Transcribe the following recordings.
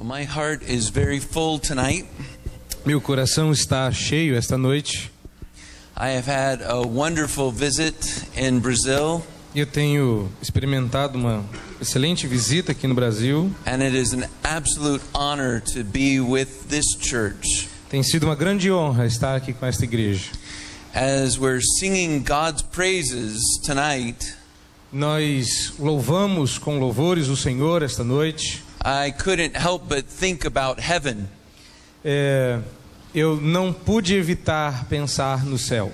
My heart is very full tonight. Meu coração está cheio esta noite. I have had a wonderful visit in Brazil, Eu tenho experimentado uma excelente visita aqui no Brasil. and it is an absolute honor to be with this church. Tem sido uma grande honra estar aqui com esta igreja. As we're singing God's praises tonight, Nós louvamos com louvores o Senhor esta noite. I couldn't help but think about heaven. Eu não pude evitar pensar no céu,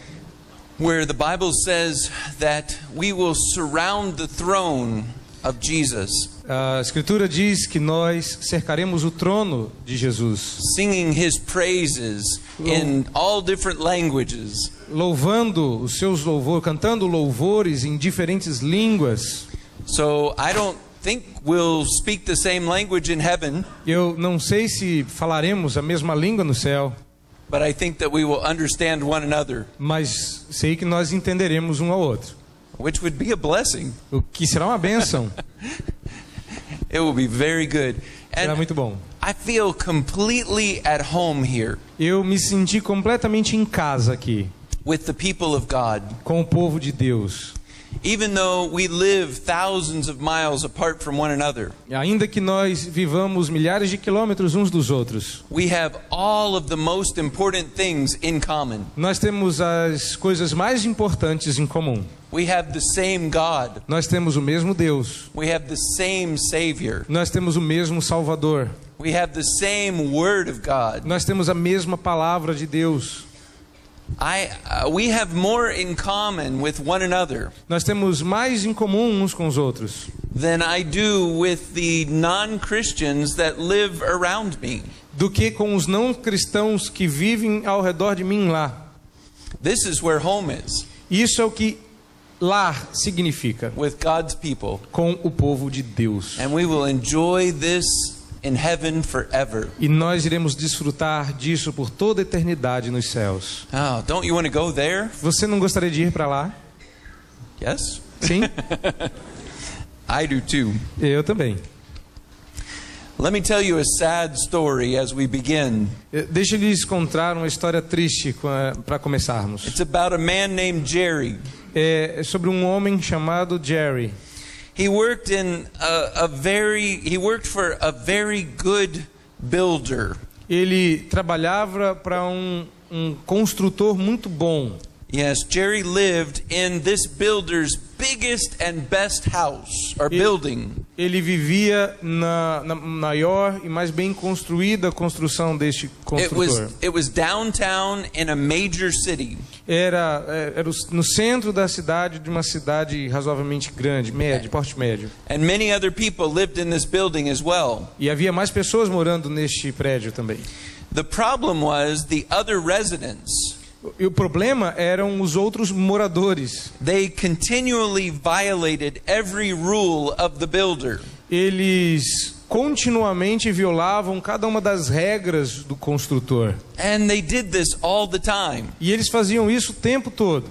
Where the Bible says that we will surround the throne of Jesus, a Escritura diz que nós cercaremos o trono de Jesus, singing His praises in all different languages. louvando os seus louvores, cantando louvores em diferentes línguas. So I don't think we'll speak the same language in heaven, Eu não sei se falaremos a mesma língua no céu, but I think that we will understand one another, mas sei que nós entenderemos um ao outro, which would be a blessing. o que será uma bênção. It will be very good. Será And muito bom. I feel completely at home here Eu me senti completamente em casa aqui, with the people of God. com o povo de Deus. Even though we live thousands of miles apart from one another, Ainda que nós vivamos milhares de quilômetros uns dos outros, we have all of the most important things in common. nós temos as coisas mais importantes em comum. We have the same God. Nós temos o mesmo Deus. We have the same Savior. Nós temos o mesmo Salvador. We have the same Word of God. Nós temos a mesma palavra de Deus. We have more in common with one another Nós temos mais em comum uns com os outros than I do with the non-Christians that live around me. do que com os não cristãos que vivem ao redor de mim lá. This is where home is, Isso é o que lar significa, with God's people. com o povo de Deus. And we will enjoy this in heaven forever. E nós iremos desfrutar disso por toda a eternidade nos céus. Oh, don't you want to go there? Você não gostaria de ir para lá? Yes? Sim? I do too. Eu também. Let me tell you a sad story as we begin. Deixa eu lhes contar uma história triste para começarmos. It's about a man named Jerry. É sobre um homem chamado Jerry. He worked for a very good builder. Ele trabalhava para um construtor muito bom. Yes, Jerry lived in this builder's biggest and best house or building. Ele vivia na maior e mais bem construída construção deste construtor. It was downtown in a major city. Era no centro da cidade, de uma cidade razoavelmente grande, de porte médio. And many other people lived in this building as well. E havia mais pessoas morando neste prédio também. The problem was the other residents. E o problema eram os outros moradores. They continually violated every rule of the builder. Eles continuamente violavam cada uma das regras do construtor. And they did this all the time. E eles faziam isso o tempo todo.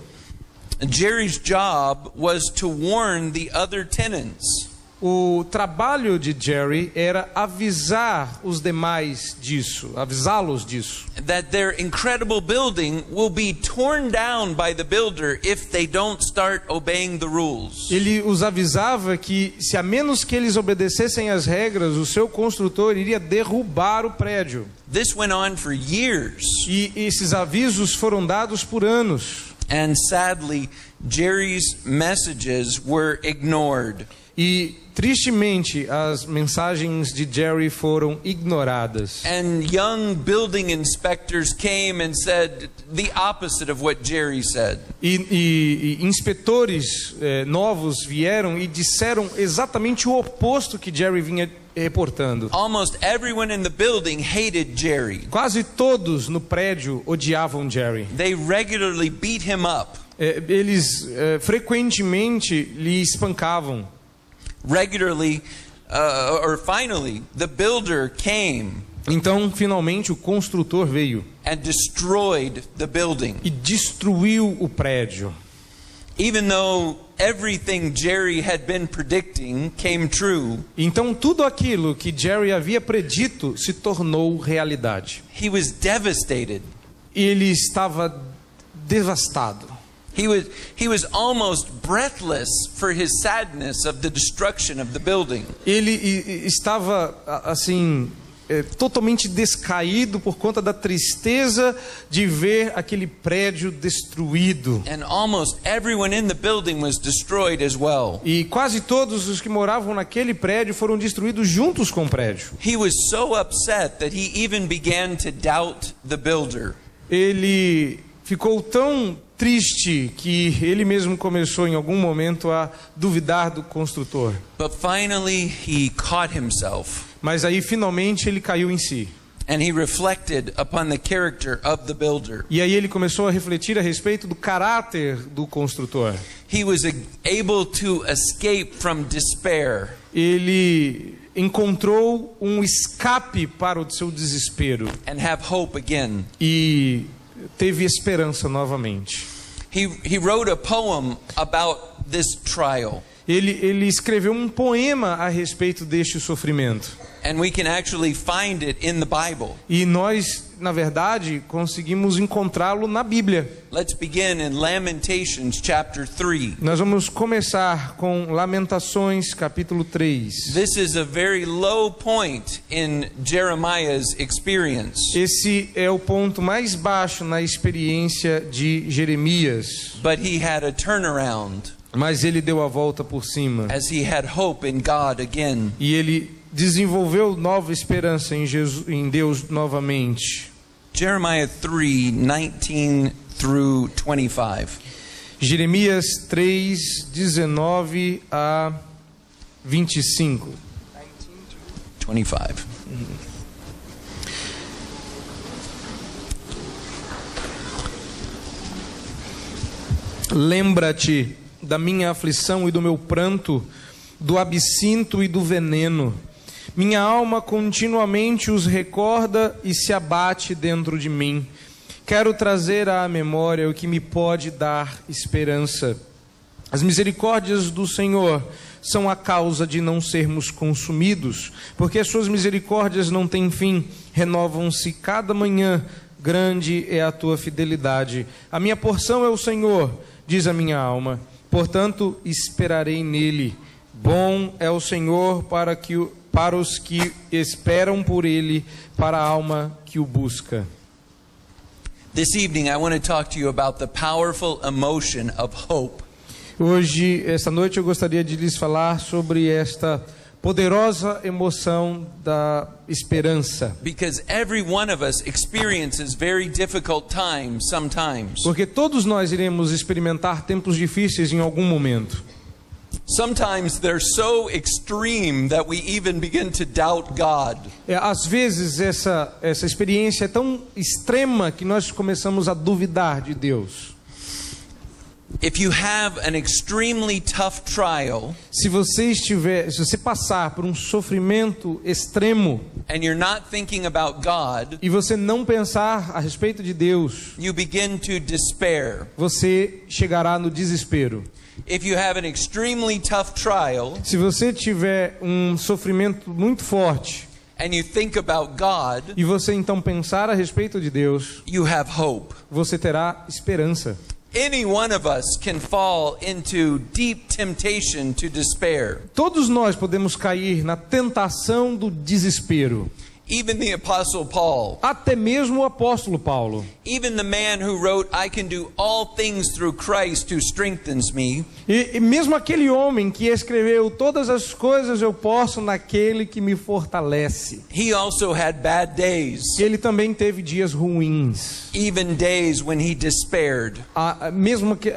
Jerry's job was to warn the other tenants. O trabalho de Jerry era avisar os demais disso, avisá-los disso. That their incredible building will be torn down by the builder if they don't start obeying the rules. Ele os avisava que, se a menos que eles obedecessem às regras, o seu construtor iria derrubar o prédio. This went on for years. E esses avisos foram dados por anos. And sadly, Jerry's messages were ignored. E tristemente as mensagens de Jerry foram ignoradas. And young building inspectors came and said the opposite of what Jerry said. E inspetores novos vieram e disseram exatamente o oposto que Jerry vinha reportando. Almost everyone in the building hated Jerry. Quase todos no prédio odiavam Jerry. They regularly beat him up. Eles frequentemente lhe espancavam. Regularly, finally, the builder came. Então, finalmente, o construtor veio And destroyed the building. e destruiu o prédio. Even though everything Jerry had been predicting came true. Então tudo aquilo que Jerry havia predito se tornou realidade. He was devastated. Ele estava devastado. He was almost breathless for his sadness of the destruction of the building. Ele estava assim totalmente descaído por conta da tristeza de ver aquele prédio destruído. And almost everyone in the building was destroyed as well. E quase todos os que moravam naquele prédio foram destruídos juntos com o prédio. He was so upset that he even began to doubt the builder. Ele ficou tão triste que ele mesmo começou em algum momento a duvidar do construtor. But finally he caught himself. Mas aí finalmente ele caiu em si. And he reflected upon the character of the builder. E aí ele começou a refletir a respeito do caráter do construtor. He was able to escape from despair. Ele encontrou um escape para o seu desespero. And have hope again. E teve esperança novamente. He wrote a poem about this trial. Ele escreveu um poema a respeito deste sofrimento. And we can actually find it in the Bible. E nós, na verdade, conseguimos encontrá-lo na Bíblia. Let's begin in Lamentations chapter 3. Nós vamos começar com Lamentações capítulo 3. This is a very low point in Jeremiah's experience. Esse é o ponto mais baixo na experiência de Jeremias. But he had a turnaround. Mas ele deu a volta por cima. As he had hope in God again. E ele desenvolveu nova esperança em Deus novamente. Jeremiah 3:19 through 25. Jeremias 3:19 a 25. 25. Lembra-te da minha aflição e do meu pranto, do absinto e do veneno. Minha alma continuamente os recorda e se abate dentro de mim. Quero trazer à memória o que me pode dar esperança. As misericórdias do Senhor são a causa de não sermos consumidos, porque as suas misericórdias não têm fim, renovam-se cada manhã. Grande é a tua fidelidade. A minha porção é o Senhor, diz a minha alma. Portanto, esperarei nele. Bom é o Senhor para os que esperam por ele, para a alma que o busca. This evening I want to talk to you about the powerful emotion of hope. Hoje, esta noite, eu gostaria de lhes falar sobre esta poderosa emoção da esperança. Because every one of us experiences very difficult times sometimes. Porque todos nós iremos experimentar tempos difíceis em algum momento. Sometimes they're so extreme that we even begin to doubt God. Às vezes essa experiência é tão extrema que nós começamos a duvidar de Deus. If you have an extremely tough trial, se você passar por um sofrimento extremo, and you're not thinking about God, e você não pensar a respeito de Deus, you begin to despair. Você chegará no desespero. If you have an extremely tough trial, se você tiver um sofrimento muito forte, and you think about God, e você então pensar a respeito de Deus, you have hope. Você terá esperança. Any one of us can fall into deep temptation to despair. Todos nós podemos cair na tentação do desespero. Even the Apostle Paul. Até mesmo o apóstolo Paulo. Even the man who wrote, I can do all things through Christ who strengthens me. E mesmo aquele homem que escreveu todas as coisas eu posso naquele que me fortalece. He also had bad days. Ele também teve dias ruins. Even days when he despaired. Há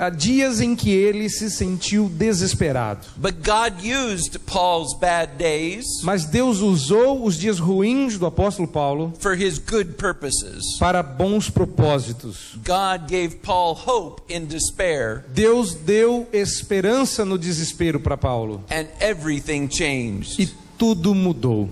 dias em que ele se sentiu desesperado. But God used Paul's bad days. Mas Deus usou os dias ruins do apóstolo Paulo for his good purposes. Para bons propósitos. God gave Paul hope in despair. Deus deu esperança no desespero para Paulo. And everything changed. E tudo mudou.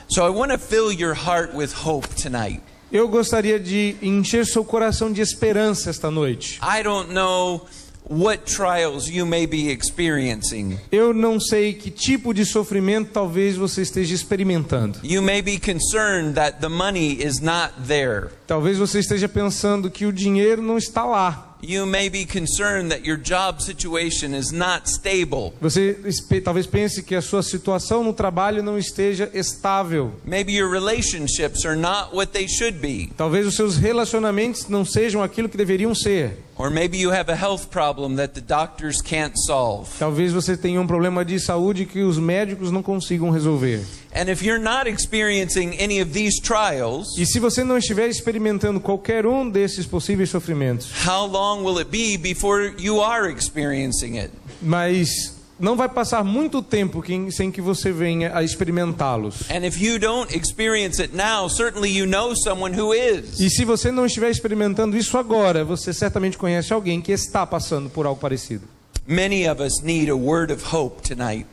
So I want to fill your heart with hope tonight. Eu gostaria de encher seu coração de esperança esta noite. I don't know what trials you may be experiencing. Eu não sei que tipo de sofrimento talvez você esteja experimentando. You may be concerned that the money is not there. Talvez você esteja pensando que o dinheiro não está lá. You may be concerned that your job situation is not stable. Você talvez pense que a sua situação no trabalho não esteja estável. Maybe your relationships are not what they should be. Talvez os seus relacionamentos não sejam aquilo que deveriam ser. Or maybe you have a health problem that the doctors can't solve. Talvez você tenha um problema de saúde que os médicos não consigam resolver. And if you're not experiencing any of these trials, E se você não estiver experimentando qualquer um desses possíveis sofrimentos, how long will it be before you are experiencing it? mas não vai passar muito tempo sem que você venha a experimentá-los. And if you don't experience it now, certainly you know someone who is. E se você não estiver experimentando isso agora, você certamente conhece alguém que está passando por algo parecido. Many of us need a word of hope tonight.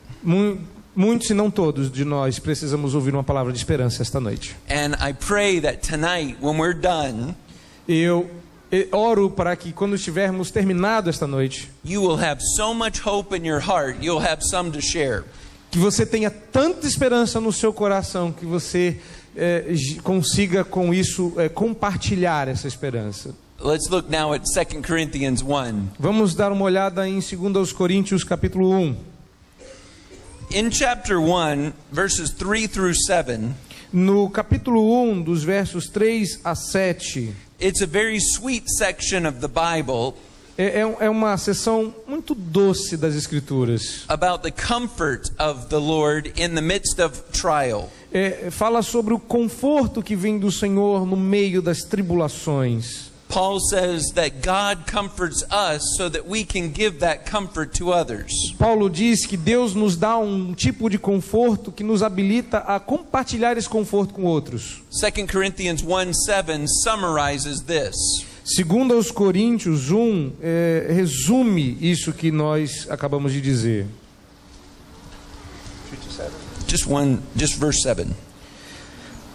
Muitos, se não todos, de nós precisamos ouvir uma palavra de esperança esta noite. And I pray that tonight, when we're done, Eu oro para que quando estivermos terminado esta noite, you will have so much hope in your heart, you'll have some to share. que você tenha tanta esperança no seu coração que você consiga com isso compartilhar essa esperança. Let's look now at 2 Corinthians 1. Vamos dar uma olhada em 2 Coríntios capítulo 1. In chapter 1, verses 3 through 7, No capítulo 1, dos versos 3 a 7, it's a very sweet section of the Bible é uma seção muito doce das Escrituras. about the comfort of the Lord in the midst of trial. Fala sobre o conforto que vem do Senhor no meio das tribulações. Paul says that God comforts us so that we can give that comfort to others. Paulo diz que Deus nos dá um tipo de conforto que nos habilita a compartilhar esse conforto com outros. 2 Corinthians 1:7 summarizes this. Segundo aos Coríntios 1, resume isso que nós acabamos de dizer. Just verse 7.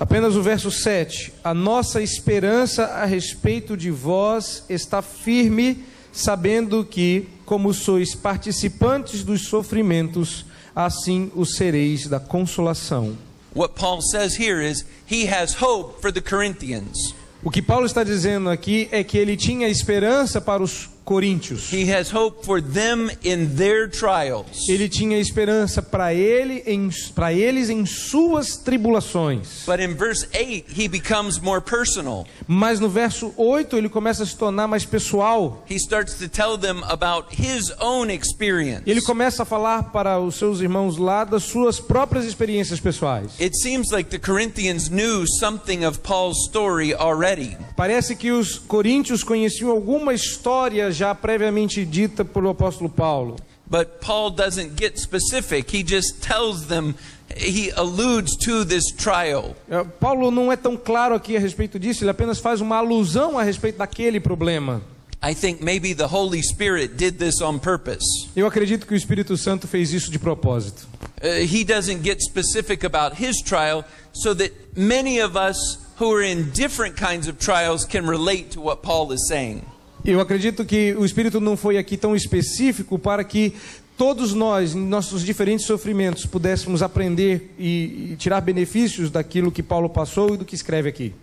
Apenas o verso 7. A nossa esperança a respeito de vós está firme, sabendo que, como sois participantes dos sofrimentos, assim o sereis da consolação. What Paul says here is he has hope for the Corinthians. O que Paulo está dizendo aqui é que ele tinha esperança para os coríntios. He has hope for them in their trials. Ele tinha esperança para eles em suas tribulações. But in verse 8 he becomes more personal. Mas no verso 8 ele começa a se tornar mais pessoal. He starts to tell them about his own experience. Ele começa a falar para os seus irmãos lá das suas próprias experiências pessoais. It seems like the Corinthians knew something of Paul's story already. Parece que os coríntios conheciam alguma história já previamente dita pelo apóstolo Paulo. But Paul doesn't get specific. He just tells them, he alludes to this trial. Paulo não é tão claro aqui a respeito disso, ele apenas faz uma alusão a respeito daquele problema. I think maybe the Holy Spirit did this on purpose. Eu acredito que o Espírito Santo fez isso de propósito. He doesn't get specific about his trial so that many of us who are in different kinds of trials can relate to what Paul is saying. Eu acredito que o Espírito não foi aqui tão específico para que todos nós, em nossos diferentes sofrimentos, pudéssemos aprender e tirar benefícios daquilo que Paulo passou e do que escreve aqui.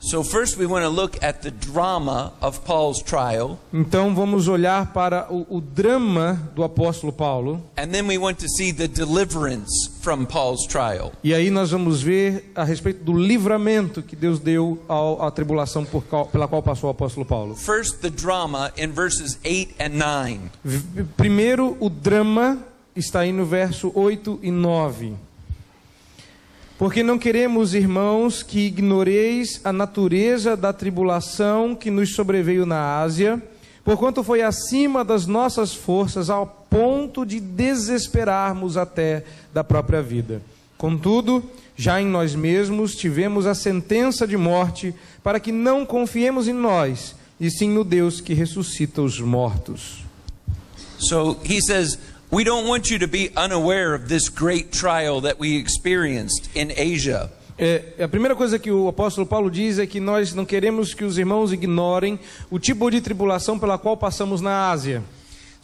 So first we want to look at the drama of Paul's trial. Então vamos olhar para o drama do apóstolo Paulo. And then we want to see the deliverance from Paul's trial. E aí nós vamos ver a respeito do livramento que Deus deu à tribulação pela qual passou o apóstolo Paulo. First the drama in verses 8 and 9. Primeiro o drama está aí no verso 8 e 9. Porque não queremos, irmãos, que ignoreis a natureza da tribulação que nos sobreveio na Ásia, porquanto foi acima das nossas forças ao ponto de desesperarmos até da própria vida. Contudo, já em nós mesmos tivemos a sentença de morte, para que não confiemos em nós, e sim no Deus que ressuscita os mortos. So he says, we don't want you to be unaware of this great trial that we experienced in Asia. A primeira coisa que o apóstolo Paulo diz é que nós não queremos que os irmãos ignorem o tipo de tribulação pela qual passamos na Ásia.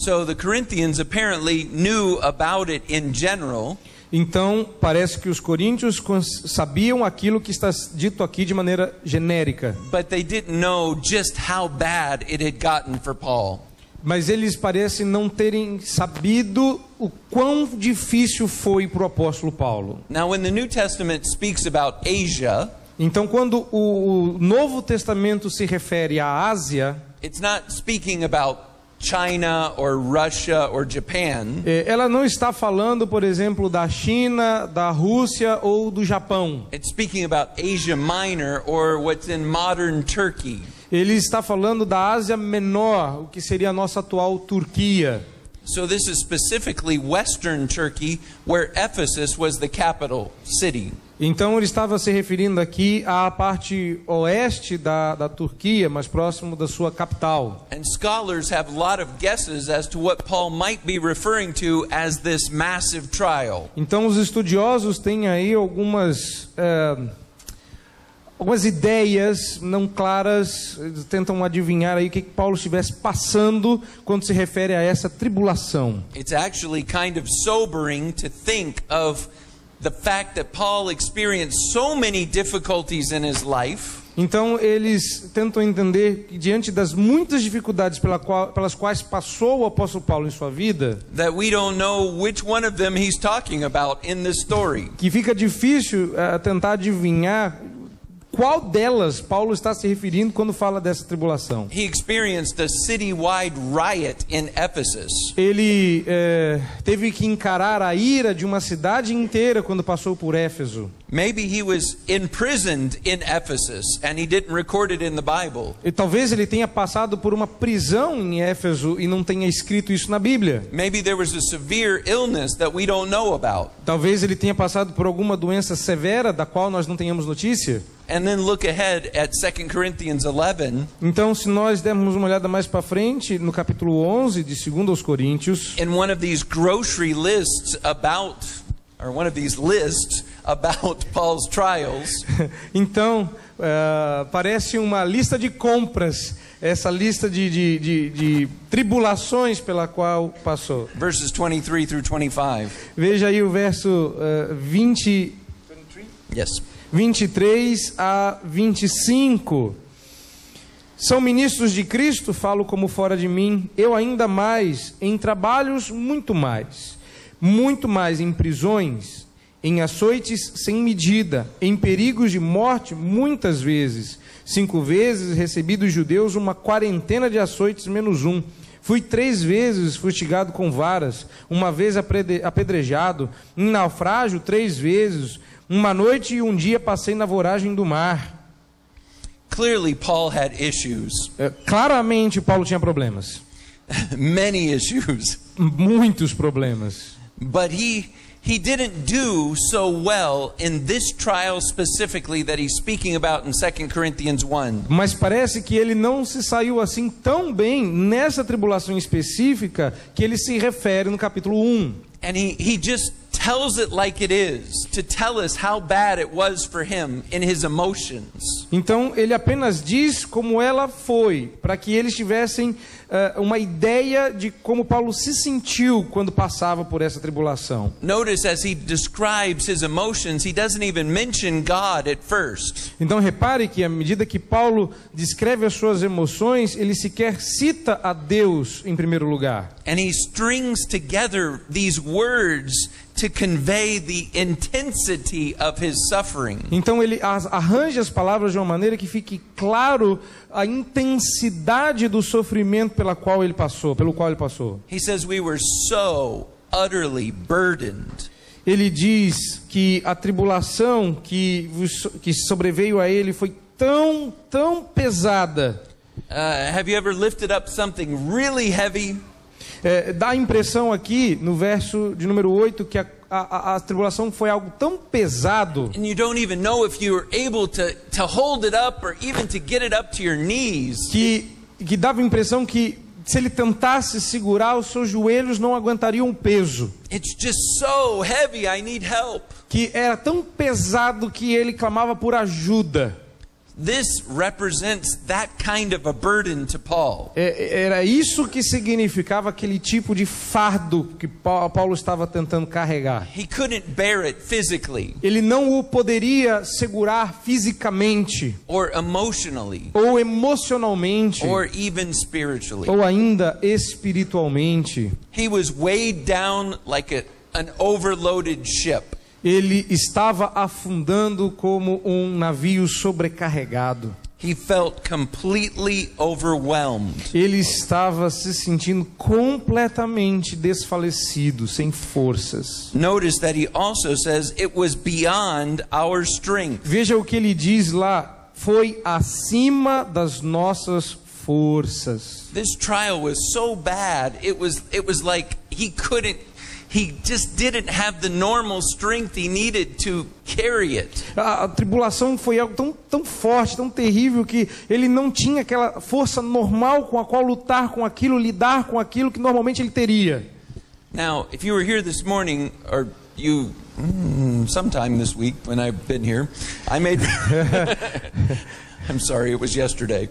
So the Corinthians apparently knew about it in general. Então, parece que os coríntios sabiam aquilo que está dito aqui de maneira genérica. But they didn't know just how bad it had gotten for Paul. Mas eles parecem não terem sabido o quão difícil foi para o apóstolo Paulo. Now, when the New Testament speaks about Asia, então, quando o Novo Testamento se refere à Ásia, it's not speaking about China or Russia or Japan. Ela não está falando, por exemplo, da China, da Rússia ou do Japão. It's speaking about Asia Minor or what's in modern Turkey. Ele está falando da Ásia Menor, o que seria a nossa atual Turquia. So this is specifically Western Turkey, where Ephesus was the capital city. Então ele estava se referindo aqui à parte oeste da Turquia, mais próximo da sua capital. And scholars have a lot of guesses as to what Paul might be referring to as this massive trial. Então os estudiosos têm aí algumas ideias não claras, eles tentam adivinhar aí o que Paulo estivesse passando quando se refere a essa tribulação. It's actually kind of sobering to think of the fact that Paul experienced so many difficulties in his life. Então eles tentam entender que diante das muitas dificuldades pelas quais passou o apóstolo Paulo em sua vida, that we don't know which one of them he's talking about in this story. Que fica difícil tentar adivinhar qual delas Paulo está se referindo quando fala dessa tribulação. He experienced a citywide riot in Ephesus. Ele teve que encarar a ira de uma cidade inteira quando passou por Éfeso. Maybe he was imprisoned in Ephesus and he didn't record it in the Bible. E talvez ele tenha passado por uma prisão em Éfeso e não tenha escrito isso na Bíblia. Maybe there was a severe illness that we don't know about. Talvez ele tenha passado por alguma doença severa da qual nós não tenhamos notícia. And then look ahead at 2 Corinthians 11. Então, se nós dermos uma olhada mais para frente no capítulo 11 de 2 aos Coríntios, in one of these grocery lists about, or one of these lists about Paul's trials. Então, parece uma lista de compras, essa lista de tribulações pela qual passou. Verses 23 through 25. Veja aí o verso 23 a 25. São ministros de Cristo, falo como fora de mim, eu ainda mais, em trabalhos muito mais em prisões, em açoites sem medida, em perigos de morte muitas vezes. 5 vezes recebi dos judeus uma quarentena de açoites menos um. Fui 3 vezes fustigado com varas, uma vez apedrejado, em naufrágio 3 vezes, uma noite e um dia passei na voragem do mar. Clearly, Paul had issues. Claramente, Paulo tinha problemas. Many issues. Muitos problemas. But he didn't do so well in this trial specifically that he's speaking about in 2 Corinthians 1. Mas parece que ele não se saiu assim tão bem nessa tribulação específica que ele se refere no capítulo 1. And he just tells it like it is, to tell us how bad it was for him in his emotions. Então ele apenas diz como ela foi, para que eles tivessem uma ideia de como Paulo se sentiu quando passava por essa tribulação. Notice as he describes his emotions, he doesn't even mention God at first. Então repare que à medida que Paulo descreve as suas emoções, ele sequer cita a Deus em primeiro lugar. And he strings together these words to convey the intensity of his suffering. Então ele arranja as palavras de uma maneira que fique claro a intensidade do sofrimento pelo qual ele passou. He says we were so utterly burdened. Ele diz que a tribulação que sobreveio a ele foi tão pesada. Have you ever lifted up something really heavy? Dá a impressão aqui no verso de número 8 que a tribulação foi algo tão pesado and you don't even know if you were able to hold it up or even to get it up to your knees. Que dava a impressão que se ele tentasse segurar, os seus joelhos não aguentariam o peso. It's just so heavy, I need help. Que era tão pesado que ele clamava por ajuda. This represents that kind of a burden to Paul. Era isso que significava aquele tipo de fardo que Paulo estava tentando carregar. He couldn't bear it physically Ele não o poderia segurar fisicamente, or emotionally ou emocionalmente, or even spiritually. ou ainda espiritualmente. He was weighed down like an overloaded ship. Ele estava afundando como um navio sobrecarregado. He felt completely overwhelmed. Ele estava se sentindo completamente desfalecido, sem forças. Notice that he also says it was beyond our strength. Veja o que ele diz lá: foi acima das nossas forças. This trial was so bad, it was like he just didn't have the normal strength he needed to carry it. A tribulação foi algo tão forte, tão terrível, que ele não tinha aquela força normal com a qual lutar com aquilo, lidar com aquilo que normalmente ele teria. Now, if you were here this morning, or you sometime this week when I've been here, I made I'm sorry, it was yesterday.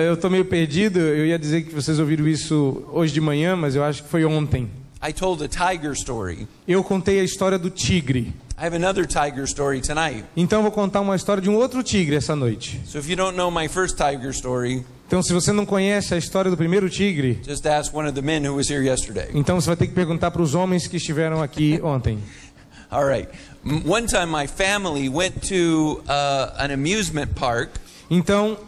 Eu estou meio perdido, eu ia dizer que vocês ouviram isso hoje de manhã, mas eu acho que foi ontem. I told a tiger story. Eu contei a história do tigre. I have another tiger story tonight. Então eu vou contar uma história de um outro tigre essa noite. So if you don't know my first tiger story, Então se você não conhece a história do primeiro tigre, just ask one of the men who was here yesterday. então você vai ter que perguntar para os homens que estiveram aqui ontem. All right. One time my family went to an amusement park. Então,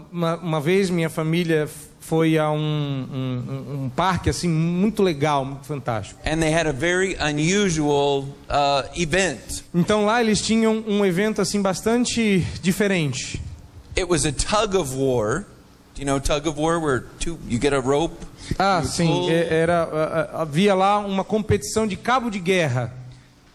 uma vez minha família foi a um parque assim muito legal, muito fantástico. And they had a very unusual event. Então lá eles tinham um evento assim bastante diferente. It was a tug of war. Do you know tug of war, where you get a rope? Ah, you sim, pull. havia lá uma competição de cabo de guerra.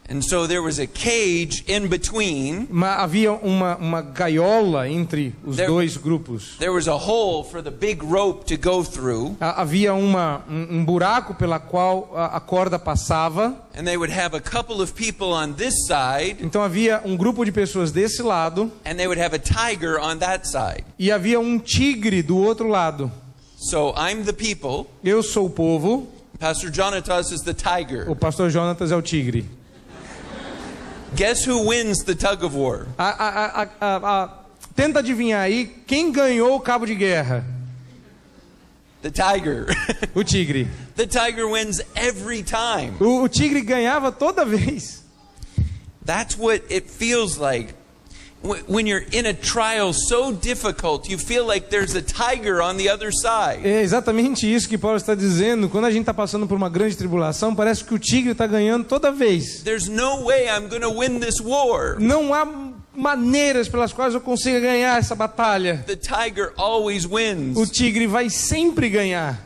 And so there was a cage in between. Havia uma gaiola entre os dois grupos. There was a hole for the big rope to go through. Havia um buraco pela qual a corda passava. And they would have a couple of people on this side. Então havia um grupo de pessoas desse lado. And they would have a tiger on that side. E havia um tigre do outro lado. So I'm the people. Eu sou o povo. Pastor Jonatas is the tiger. O pastor Jonatas é o tigre. Guess who wins the tug of war? Tenta adivinhar aí quem ganhou o cabo de guerra. The tiger. O tigre. The tiger wins every time. O tigre ganhava toda vez. That's what it feels like. When you're in a trial so difficult, you feel like there's a tiger on the other side. É exatamente isso que Paulo está dizendo. Quando a gente está passando por uma grande tribulação, parece que o tigre está ganhando toda vez. There's no way I'm going to win this war. Não há maneiras pelas quais eu consiga ganhar essa batalha. The tiger always wins. O tigre vai sempre ganhar.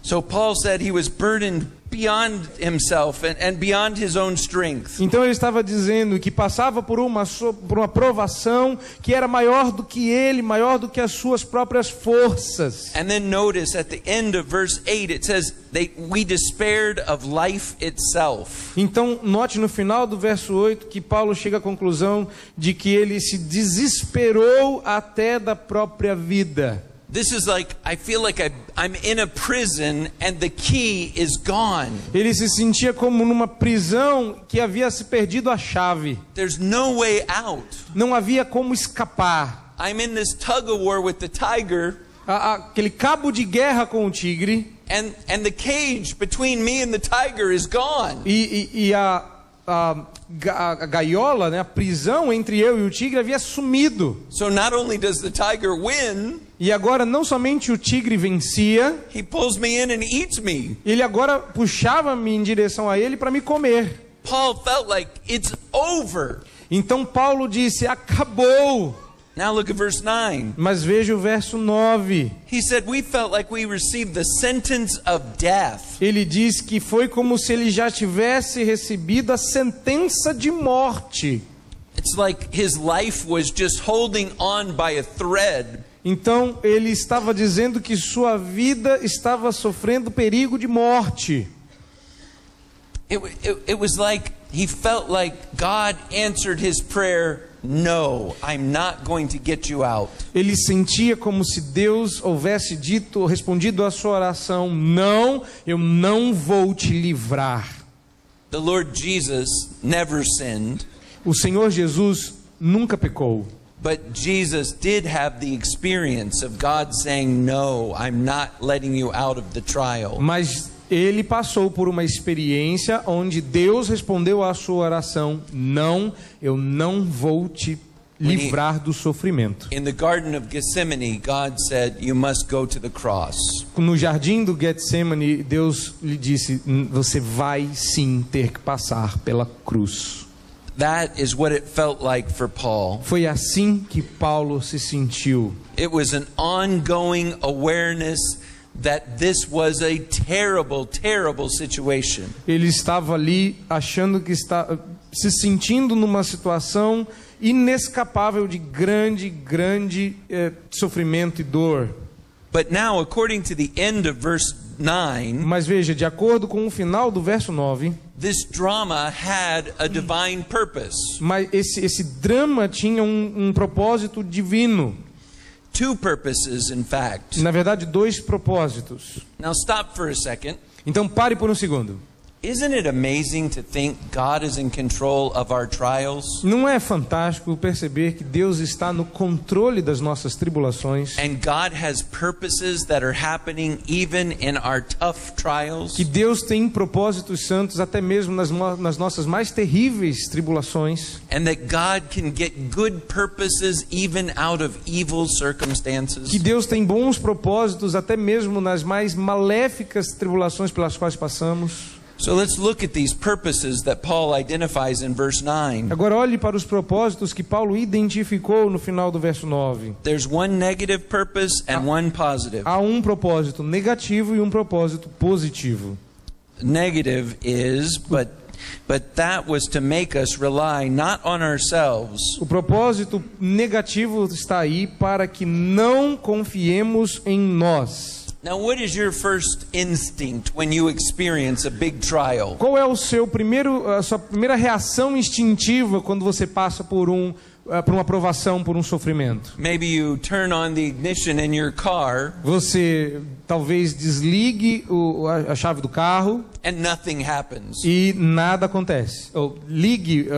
So Paul said he was burdened beyond himself and beyond his own strength. Então ele estava dizendo que passava por uma provação que era maior do que ele, maior do que as suas próprias forças. And then notice at the end of verse 8 it says we despaired of life itself. Então note no final do verso 8 que Paulo chega à conclusão de que ele se desesperou até da própria vida. This is like, I feel like I'm in a prison and the key is gone. Ele se sentia como numa prisão que havia se perdido a chave. There's no way out. Não havia como escapar. I'm in this tug of war with the tiger. Aquele cabo de guerra com o tigre. And the cage between me and the tiger is gone. E a gaiola, né, a prisão entre eu e o tigre havia sumido. So not only does the tiger win, e agora não somente o tigre vencia, he pulls me in and eats me. Ele agora puxava-me em direção a ele para me comer. Paul felt like it's over. Então Paulo disse: acabou. Now look at verse 9. Mas veja o verso 9. He said we felt like we received the sentence of death. Ele diz que foi como se ele já tivesse recebido a sentença de morte. It's like his life was just holding on by a thread. Então ele estava dizendo que sua vida estava sofrendo perigo de morte. It was like he felt like God answered his prayer no, I'm not going to get you out. Ele sentia como se Deus houvesse respondido à sua oração: não, eu não vou te livrar. The Lord Jesus never sinned, O Senhor Jesus nunca pecou, but Jesus did have the experience of God saying, no, I'm not letting you out of the trial. mas ele passou por uma experiência onde Deus respondeu à sua oração: não, eu não vou te livrar do sofrimento. In the Garden of Gethsemane, God said, you must go to the cross. No jardim do Getsemane, Deus lhe disse: você vai sim ter que passar pela cruz. That is what it felt like for Paul. Foi assim que Paulo se sentiu. It was an ongoing awareness that this was a terrible, terrible situation. Ele estava ali achando que está se sentindo numa situação inescapável de grande sofrimento e dor. But now, according to the end of verse 9, Mas veja, de acordo com o final do verso 9, this drama had a divine purpose. mas esse drama tinha um propósito divino. Two purposes, in fact. Na verdade, dois propósitos. Now stop for a second. Então pare por um segundo. Isn't it amazing to think God is in control of our trials? Não é fantástico perceber que Deus está no controle das nossas tribulações? And God has purposes that are happening even in our tough trials? Que Deus tem propósitos santos até mesmo nas nossas mais terríveis tribulações? And that God can get good purposes even out of evil circumstances? Que Deus tem bons propósitos até mesmo nas mais maléficas tribulações pelas quais passamos? So let's look at these purposes that Paul identifies in verse 9. Agora olhe para os propósitos que Paulo identificou no final do verso 9. There's one negative purpose and one positive. Há um propósito negativo e um propósito positivo. Negative is, but that was to make us rely not on ourselves, O propósito negativo está aí para que não confiemos em nós. Now, what is your first instinct when you experience a big trial? Qual é a sua primeira reação instintiva quando você passa por uma provação, por um sofrimento? Maybe you turn on the ignition in your car Você talvez desligue a chave do carro and nothing happens. e nada acontece. Ou ligue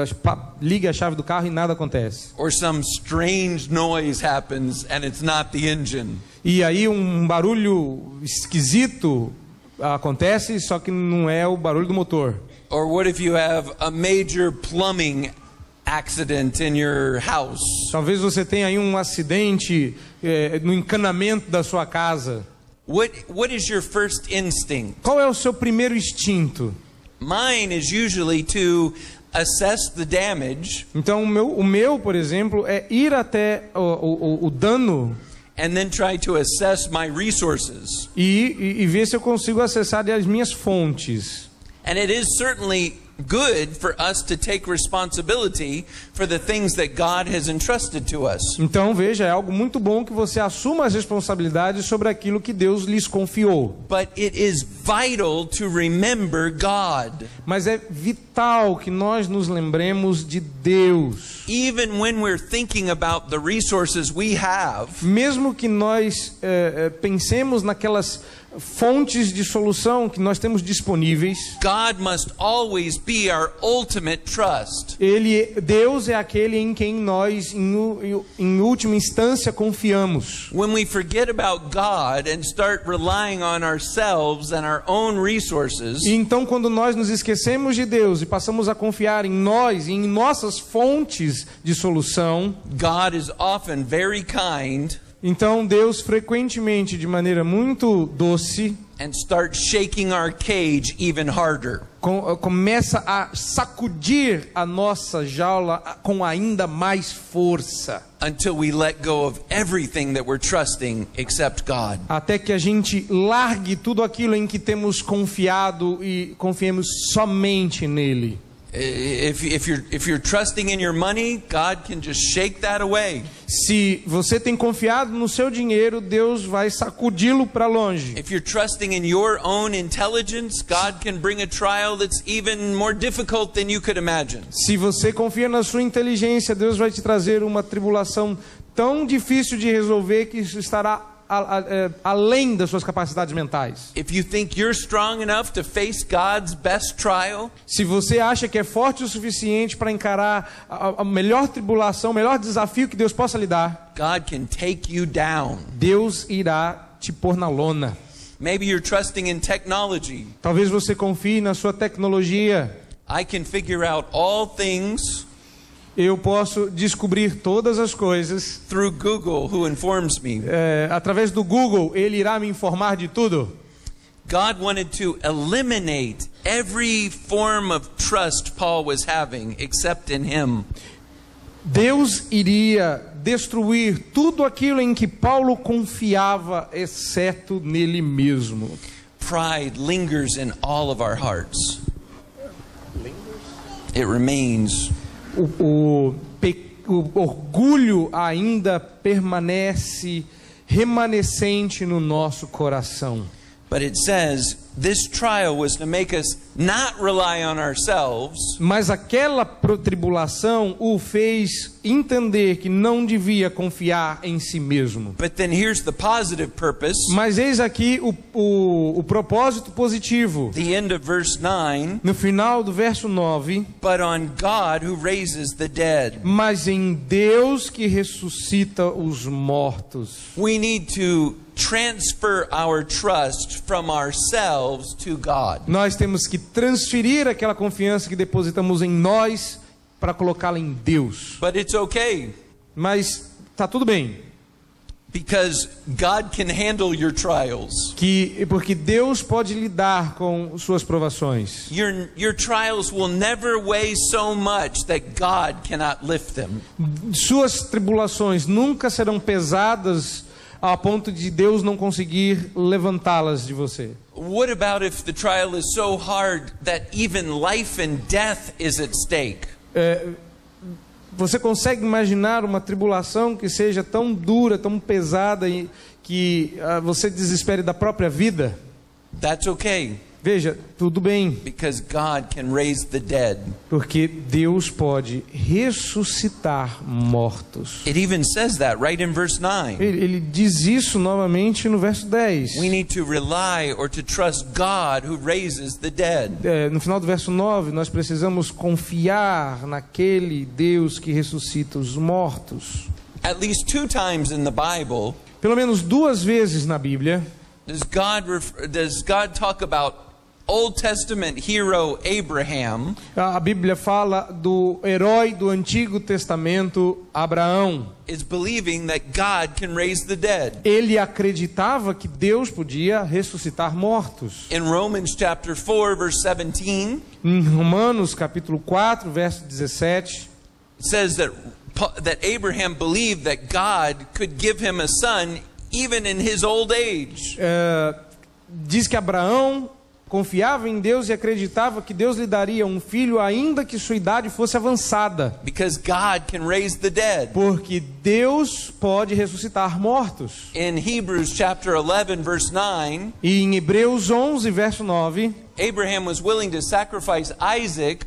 a chave do carro e nada acontece. Or some strange noise happens and it's not the engine. E aí um barulho esquisito acontece, só que não é o barulho do motor. Or what if you have a major plumbing accident in your house? Talvez você tenha aí um acidente no encanamento da sua casa. What is your first instinct? Qual é o seu primeiro instinto? Mine is usually to assess the damage Então o meu, por exemplo, é ir até o dano and then try to assess my resources. e ver se eu consigo acessar as minhas fontes. And it is certainly good for us to take responsibility for the things that God has entrusted to us. Então veja, é algo muito bom que você assuma as responsabilidades sobre aquilo que Deus lhes confiou. But it is vital to remember God. Mas é vital que nós nos lembremos de Deus. Even when we're thinking about the resources we have, Mesmo que nós pensemos naquelas fontes de solução que nós temos disponíveis, God must always be our ultimate trust. Deus é aquele em quem nós, em última instância, confiamos. When we forget about God and start relying on ourselves and our own resources, E então, quando nós nos esquecemos de Deus e passamos a confiar em nós e em nossas fontes de solução, God is often very kind então Deus frequentemente, de maneira muito doce, and starts shaking our cage even harder. começa a sacudir a nossa jaula com ainda mais força, Until we let go of everything that we're trusting except God. até que a gente largue tudo aquilo em que temos confiado e confiemos somente nele. If you're trusting in your money, God can just shake that away. Se você tem confiado no seu dinheiro, Deus vai sacudi-lo para longe. If you're trusting in your own intelligence, God can bring a trial that's even more difficult than you could imagine. Se você confia na sua inteligência, Deus vai te trazer uma tribulação tão difícil de resolver que isso estará além das suas capacidades mentais. If you think you're strong enough to face God's best trial, se você acha que é forte o suficiente para encarar a melhor tribulação, o melhor desafio que Deus possa lhe dar, God can take you down. Deus irá te pôr na lona. Maybe you're trusting in technology. Talvez você confie na sua tecnologia. I can figure out all things. Eu posso descobrir todas as coisas through Google, who informs me. Através do Google, ele irá me informar de tudo. God wanted to eliminate every form of trust Paul was having, except in him. Deus iria destruir tudo aquilo em que Paulo confiava, exceto nele mesmo. Pride lingers in all of our hearts. It remains. O orgulho ainda permanece remanescente no nosso coração. But it says this trial was to make us not rely on ourselves. Mas aquela tribulação o fez entender que não devia confiar em si mesmo. But then here's the positive purpose. Mas eis aqui o propósito positivo. The end of verse 9. No final do verso 9. But on God who raises the dead. Mas em Deus que ressuscita os mortos. We need to transfer our trust from ourselves to God. Nós temos que transferir aquela confiança que depositamos em nós para colocá-la em Deus. But it's okay. Mas tá tudo bem. Because God can handle your trials. Porque Deus pode lidar com suas provações. Your trials will never weigh so much that God cannot lift them. Suas tribulações nunca serão pesadas a ponto de Deus não conseguir levantá-las de você. What about if the trial is so hard that even life and death is at stake? Você consegue imaginar uma tribulação que seja tão dura, tão pesada e que você desespere da própria vida? That's okay. Veja, tudo bem. Because God can raise the dead. Porque Deus pode ressuscitar mortos. It even says that right in verse 9. Ele diz isso novamente no verso 10. We need to rely or to trust God who raises the dead. No final do verso 9, nós precisamos confiar naquele Deus que ressuscita os mortos. At least 2 times in the Bible, pelo menos 2 vezes na Bíblia, does God talk about Old Testament hero Abraham? A Bíblia fala do herói do Antigo Testamento, Abraão. Is believing that God can raise the dead. Ele acreditava que Deus podia ressuscitar mortos. In Romans chapter 4 verse 17, em Romanos capítulo 4, verso 17, it says that Abraham believed that God could give him a son even in his old age. Diz que Abraão confiava em Deus e acreditava que Deus lhe daria um filho ainda que sua idade fosse avançada. Because God can raise the dead. Porque Deus pode ressuscitar mortos. In Hebrews chapter 11 verse 9, e em Hebreus 11 verso 9, Abraham was willing to sacrifice Isaac.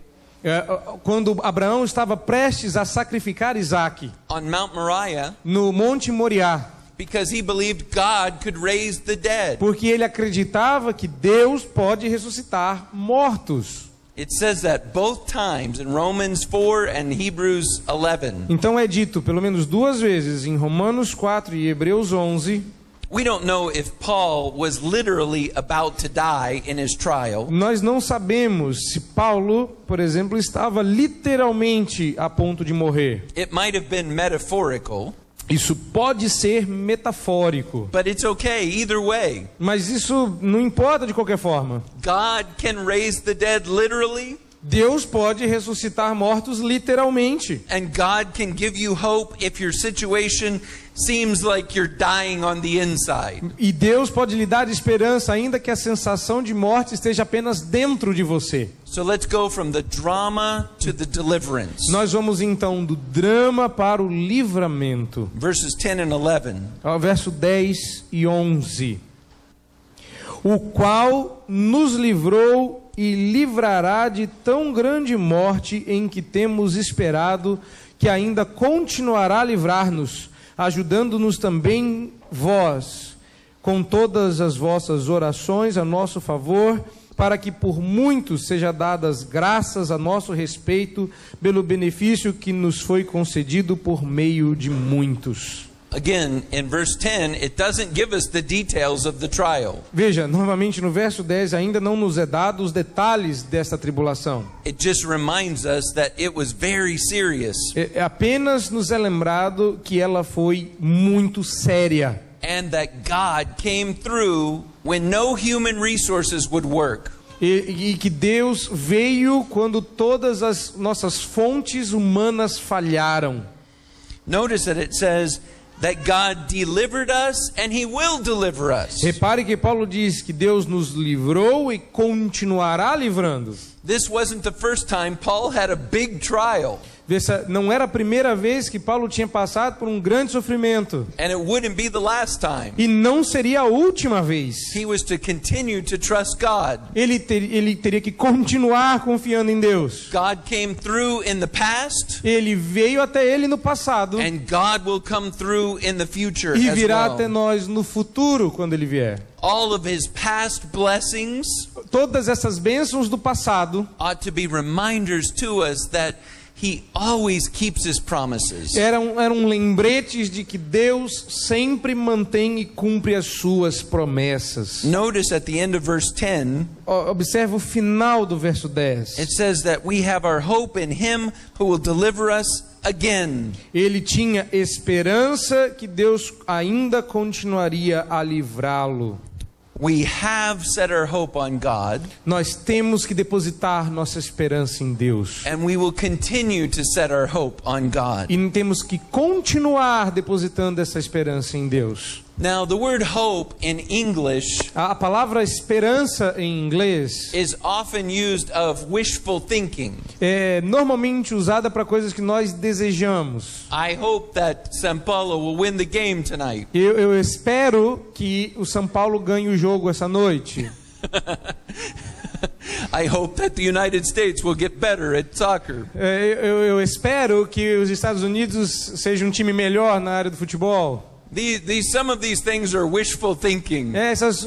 Quando Abraão estava prestes a sacrificar Isaque on Mount Moriah, no Monte Moriá. Because he believed God could raise the dead. Porque ele acreditava que Deus pode ressuscitar mortos. It says that both times in Romans 4 and Hebrews 11. Então é dito pelo menos 2 vezes em Romanos 4 e Hebreus 11. We don't know if Paul was literally about to die in his trial. Nós não sabemos se Paulo, por exemplo, estava literalmente a ponto de morrer. It might have been metaphorical. Isso pode ser metafórico. But it's okay either way. Mas isso não importa de qualquer forma. God can raise the dead literally. Deus pode ressuscitar mortos literalmente. And God can give you hope if your situation seems like you're dying on the inside. E Deus pode lhe dar esperança, ainda que a sensação de morte esteja apenas dentro de você. So let's go from the drama to the deliverance. Nós vamos então do drama para o livramento. Verses 10 and 11. Ao verso 10 e 11. O qual nos livrou e livrará de tão grande morte em que temos esperado, que ainda continuará a livrar-nos, ajudando-nos também vós, com todas as vossas orações a nosso favor, para que por muitos seja dadas graças a nosso respeito, pelo benefício que nos foi concedido por meio de muitos. Again, in verse 10, it doesn't give us the details of the trial. Veja, novamente no verso 10 ainda não nos é dado os detalhes desta tribulação. It just reminds us that it was very serious. Apenas nos é lembrado que ela foi muito séria. And that God came through when no human resources would work. E que Deus veio quando todas as nossas fontes humanas falharam. Notice that it says that God delivered us and He will deliver us. Repare que Paulo diz que Deus nos livrou e continuará livrando. This wasn't the first time Paul had a big trial. Não era a primeira vez que Paulo tinha passado por um grande sofrimento. And it wouldn't be the last time. E não seria a última vez. He was to continue to trust God. Ele teria que continuar confiando em Deus. God came through in the past. Ele veio até ele no passado. And God will come through in the future E as virá well. até nós no futuro quando ele vier. All of His past blessings Todas essas bênçãos do passado ought to be reminders to us that He always keeps His promises. eram lembretes de que Deus sempre mantém e cumpre as suas promessas. Notice at the end of verse 10, Observe o final do verso 10. it says that we have our hope in Him who will deliver us again. Ele tinha esperança que Deus ainda continuaria a livrá-lo. We have set our hope on God, Nós temos que depositar nossa esperança em Deus. and we will continue to set our hope on God. E temos que continuar depositando essa esperança em Deus. Now, the word hope in English A palavra esperança em inglês is often used of wishful thinking. é normalmente usada para coisas que nós desejamos. I hope that São Paulo will win the game tonight. Eu espero que o São Paulo ganhe o jogo essa noite. I hope that the United States will get better at soccer. Eu espero que os Estados Unidos sejam um time melhor na área do futebol. Some of these things are wishful thinking.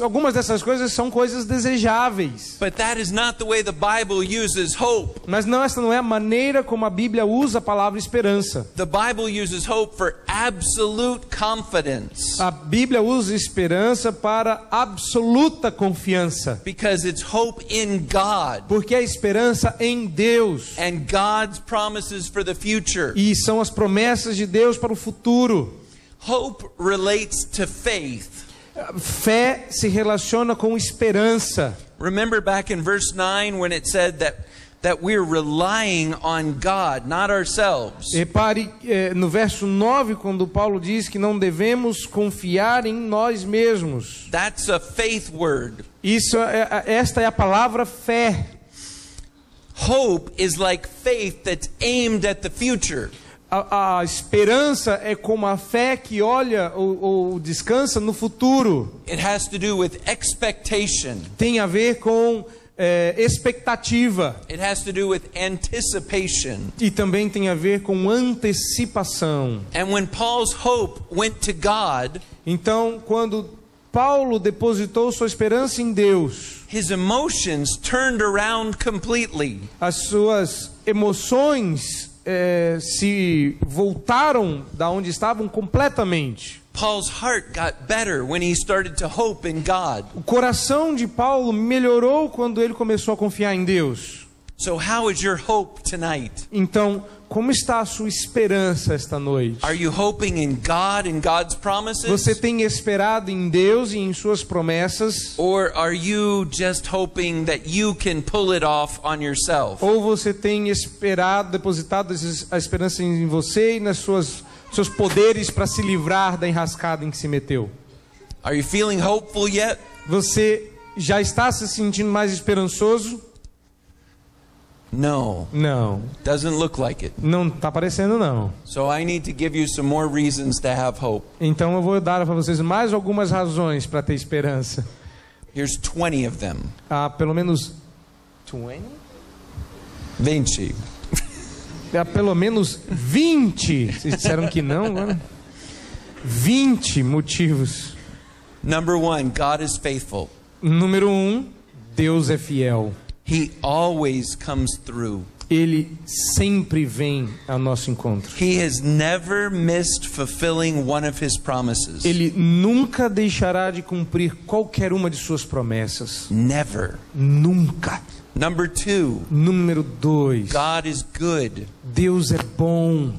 Algumas dessas coisas são coisas desejáveis. But that is not the way the Bible uses hope. Mas essa não é a maneira como a Bíblia usa a palavra esperança. The Bible uses hope for absolute confidence. A Bíblia usa esperança para absoluta confiança. Because it's hope in God. Porque é esperança em Deus. And God's promises for the future. E são as promessas de Deus para o futuro. Hope relates to faith. Fé se relaciona com esperança. Remember back in verse 9 when it said that we're relying on God, not ourselves. Repare no verso 9 quando Paulo diz que não devemos confiar em nós mesmos. That's a faith word. Esta é a palavra fé. Hope is like faith that's aimed at the future. A esperança é como a fé que olha ou descansa no futuro. It has to do with expectation. Tem a ver com expectativa. It has to do with anticipation. E também tem a ver com antecipação. And when Paul's hope went to God, então, quando Paulo depositou sua esperança em Deus, his emotions turned around completely. As suas emoções se voltaram da onde estavam completamente. Paul's heart got better when he started to hope in God. O coração de Paulo melhorou quando ele começou a confiar em Deus. So how is your hope tonight? Então, como está a sua esperança esta noite? Are you hoping in God and God's promises? Você tem esperado em Deus e em suas promessas? Or are you just hoping that you can pull it off on yourself? Ou você tem esperado, depositado a esperança em você e nas seus poderes para se livrar da enrascada em que se meteu? Are you feeling hopeful yet? Você já está se sentindo mais esperançoso? No. Não. Doesn't look like it. Não está parecendo, não. So I need to give you some more reasons to have hope. Então eu vou dar para vocês mais algumas razões para ter esperança. Here's 20 of them. Há pelo menos 20? 20. Há pelo menos 20. Vocês disseram que não, mano? 20 motivos. Number 1, God is faithful. Número 1, Deus é fiel. He always comes through. Ele sempre vem ao nosso encontro. He has never missed fulfilling one of his promises. Ele nunca deixará de cumprir qualquer uma de suas promessas. Never. Nunca. Number 2, Número 2, God is good. Deus é bom.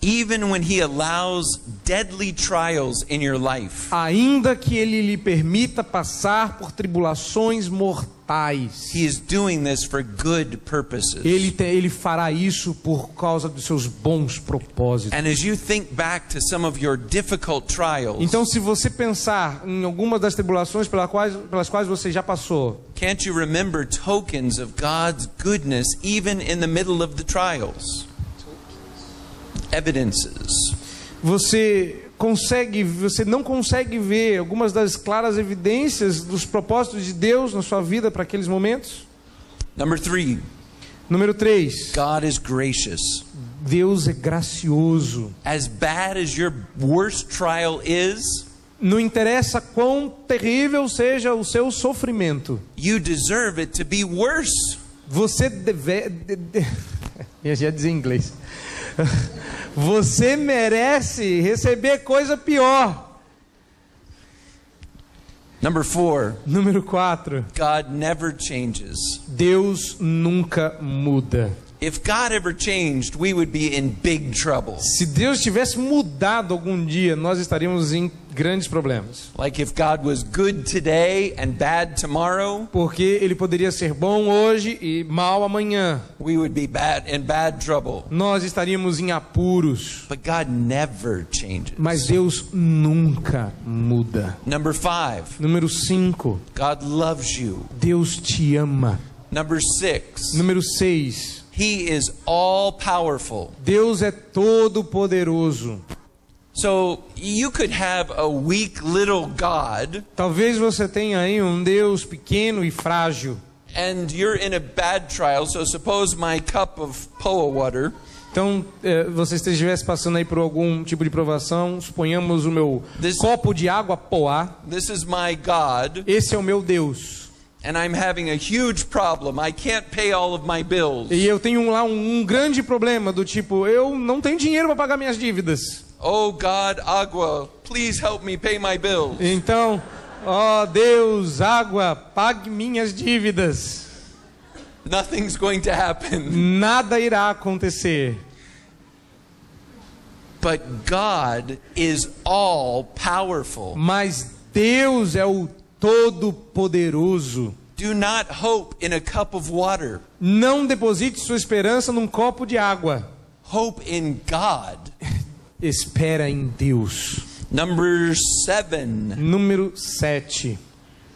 Even when he allows deadly trials in your life, Ainda que Ele lhe permita passar por tribulações mortais, he is doing this for good purposes. Ele fará isso por causa dos seus bons propósitos. And as you think back to some of your difficult trials, Então, se você pensar em algumas das tribulações pelas quais você já passou, can't you remember tokens of God's goodness even in the middle of the trials? Evidences. você não consegue ver algumas das claras evidências dos propósitos de Deus na sua vida para aqueles momentos? Number 3, Número 3, God is gracious. Deus é gracioso. As bad as your worst trial is, Não interessa quão terrível seja o seu sofrimento, you deserve it to be worse. você eu já ia dizer em inglês. Você merece receber coisa pior. Number 4, Número 4, God never changes. Deus nunca muda. If God ever changed, we would be in big trouble. Se Deus tivesse mudado algum dia, nós estaríamos em grandes problemas. Like if God was good today and bad tomorrow, Porque Ele poderia ser bom hoje e mal amanhã. we would be in bad trouble. Nós estaríamos em apuros. But God never changes. Mas Deus nunca muda. Number 5, Número 5, God loves you. Deus te ama. Number 6, Número 6, He is all powerful. Deus é todo poderoso. So you could have a weak little God Talvez você tenha aí um Deus pequeno e frágil. and you're in a bad trial. So suppose my cup of Poa water Então, você estivesse passando aí por algum tipo de provação. Suponhamos o meu This- copo de água Poá. This is my God, Esse é o meu Deus. and I'm having a huge problem. I can't pay all of my bills. E eu tenho lá um grande problema do tipo, eu não tenho dinheiro para pagar minhas dívidas. Oh God, agua, please help me pay my bills. Então, ó Deus, água, pague minhas dívidas. Nothing's going to happen. Nada irá acontecer. But God is all powerful. Mas Deus é o Todo-Poderoso. Do not hope in a cup of water. Não deposite sua esperança num copo de água. Hope in God. Espera em Deus. Number 7. Número 7.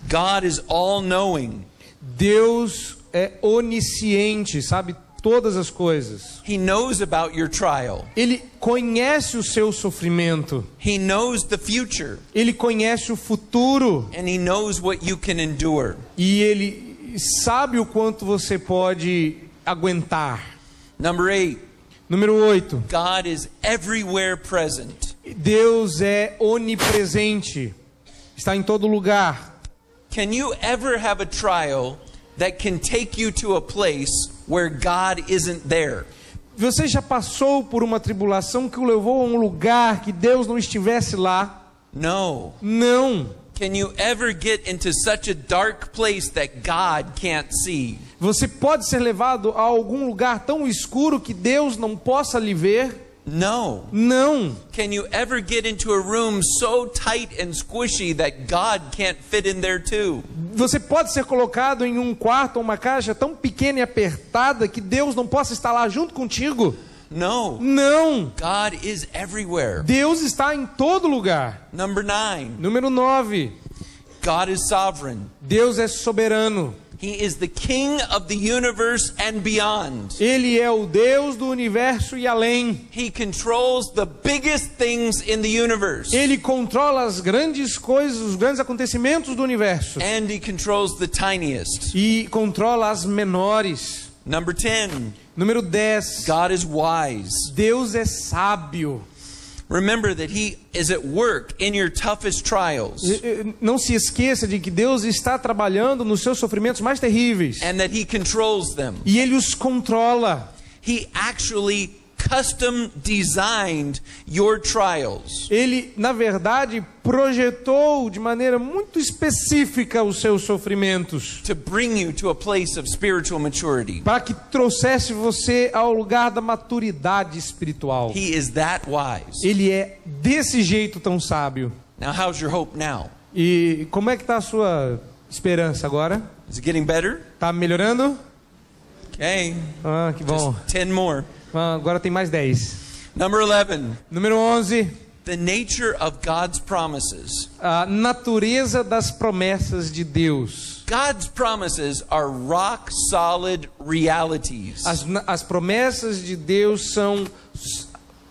God is all-knowing. Deus é onisciente, sabe todas as coisas. He knows about your trial. Ele conhece o seu sofrimento. He knows the future. Ele conhece o futuro. And He knows what you can endure. E Ele sabe o quanto você pode aguentar. Number 8. Número 8. God is everywhere present. Deus é onipresente. Está em todo lugar. Can you ever have a trial that can take you to a place where God isn't there? Você já passou por uma tribulação que o levou a um lugar que Deus não estivesse lá? No. Não. Can you ever get into such a dark place that God can't see? Você pode ser levado a algum lugar tão escuro que Deus não possa lhe ver? No. Não. Can you ever get into a room so tight and squishy that God can't fit in there too? Você pode ser colocado em um quarto ou uma caixa tão pequena e apertada que Deus não possa estar lá junto contigo? No. Não. God is everywhere. Deus está em todo lugar. Number 9. Número 9. God is sovereign. Deus é soberano. He is the king of the universe and beyond. Ele é o Deus do universo e além. He controls the biggest things in the universe. Ele controla as grandes coisas, os grandes acontecimentos do universo. And he controls the tiniest. E controla as menores. Number 10. Número 10. God is wise. Deus é sábio. Remember that he is at work in your toughest trials. Não se esqueça de que Deus está trabalhando nos seus sofrimentos mais terríveis. And that he controls them. E Ele os controla. He actually custom designed your trials. Ele, na verdade, projetou de maneira muito específica os seus sofrimentos. To bring you to a place of spiritual maturity. Para que trouxesse você ao lugar da maturidade espiritual. He is that wise. Ele é desse jeito tão sábio. Now how's your hope now? E como é que está a sua esperança agora? Is it getting better? Está melhorando? Okay. Ah, que bom. Just 10 more. Ah, agora tem mais 10. Number 11. Número 11. The nature of God's promises. A natureza das promessas de Deus. God's promises are rock solid realities. As promessas de Deus são